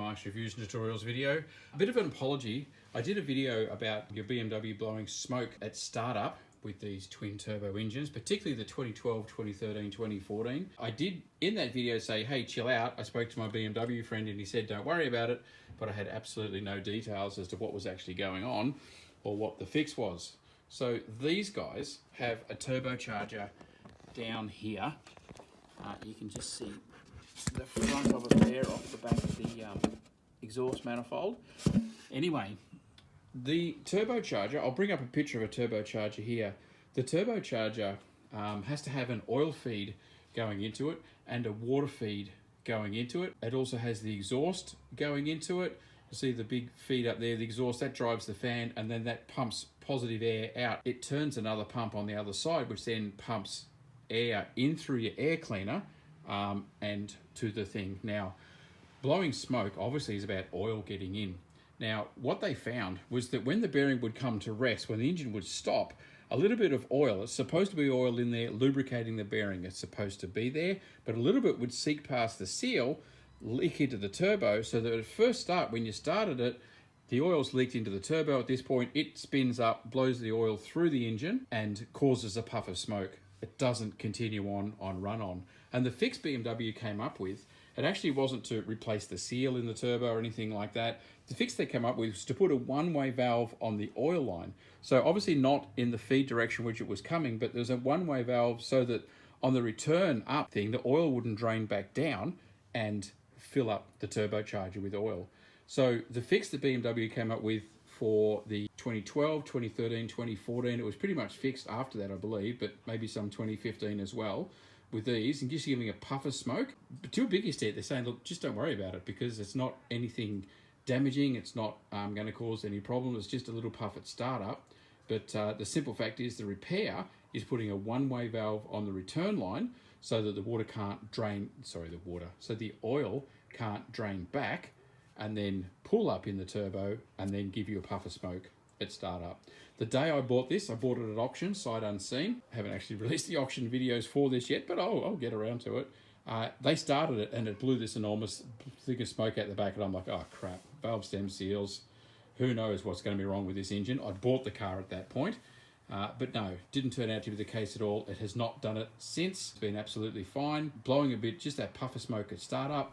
Mark's Reviews and Tutorials video. A bit of an apology. I did a video about your BMW blowing smoke at startup with these twin turbo engines, particularly the 2012, 2013, 2014. I did in that video say, hey, chill out. I spoke to my BMW friend and he said, don't worry about it, but I had absolutely no details as to what was actually going on or what the fix was. So these guys have a turbocharger down here. You can just see the front of it there off the back of the exhaust manifold. Anyway, the turbocharger, I'll bring up a picture of a turbocharger here. The turbocharger has to have an oil feed going into it and a water feed going into it. It also has the exhaust going into it. You see the big feed up there, the exhaust, that drives the fan, and then that pumps positive air out. It turns another pump on the other side, which then pumps air in through your air cleaner and to the thing. Now, blowing smoke obviously is about oil getting in. Now, what they found was that when the bearing would come to rest, when the engine would stop, a little bit of oil, it's supposed to be oil in there lubricating the bearing, it's supposed to be there, but a little bit would seep past the seal, leak into the turbo, so that at first start, when you started it, the oil's leaked into the turbo. At this point, it spins up, blows the oil through the engine and causes a puff of smoke. It doesn't continue on run-on. And the fix BMW came up with, it actually wasn't to replace the seal in the turbo or anything like that. The fix they came up with was to put a one-way valve on the oil line. So obviously not in the feed direction which it was coming, but there's a one-way valve so that on the return up thing, the oil wouldn't drain back down and fill up the turbocharger with oil. So the fix that BMW came up with for the 2012, 2013, 2014, it was pretty much fixed after that, I believe, but maybe some 2015 as well with these, and just giving a puff of smoke. But to a big extent, they're saying, look, just don't worry about it because it's not anything damaging. It's not going to cause any problem. It's just a little puff at startup. But the simple fact is the repair is putting a one-way valve on the return line so that the water can't drain, so the oil can't drain back and then pull up in the turbo and then give you a puff of smoke at startup. The day I bought this, I bought it at auction, sight unseen. I haven't actually released the auction videos for this yet, but I'll get around to it. They started it and it blew this enormous thing of smoke out the back, and I'm like, oh crap, valve stem seals. Who knows what's going to be wrong with this engine? I'd bought the car at that point, but no, didn't turn out to be the case at all. It has not done it since. It's been absolutely fine. Blowing a bit, just that puff of smoke at startup.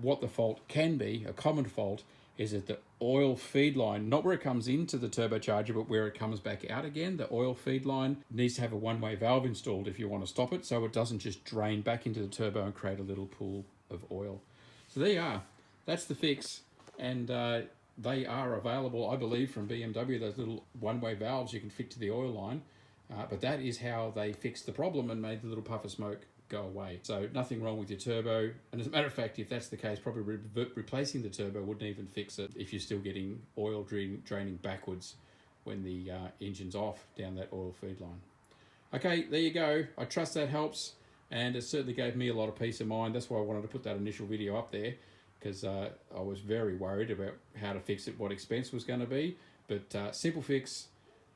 What the fault can be, a common fault, is that the oil feed line, not where it comes into the turbocharger, but where it comes back out again, the oil feed line needs to have a one-way valve installed if you want to stop it, so it doesn't just drain back into the turbo and create a little pool of oil. So there you are. That's the fix, and they are available, I believe, from BMW, those little one-way valves you can fit to the oil line, but that is how they fixed the problem and made the little puff of smoke go away. So nothing wrong with your turbo, and as a matter of fact, if that's the case, probably replacing the turbo wouldn't even fix it if you're still getting oil draining backwards when the engine's off down that oil feed line. Okay, there you go. I trust that helps, and it certainly gave me a lot of peace of mind. That's why I wanted to put that initial video up there, because I was very worried about how to fix it, what expense was going to be. But simple fix.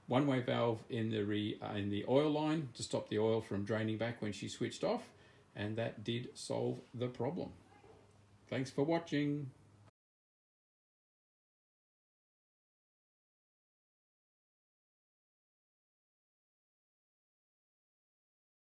One-way valve in the oil line to stop the oil from draining back when she switched off, and that did solve the problem. Thanks for watching.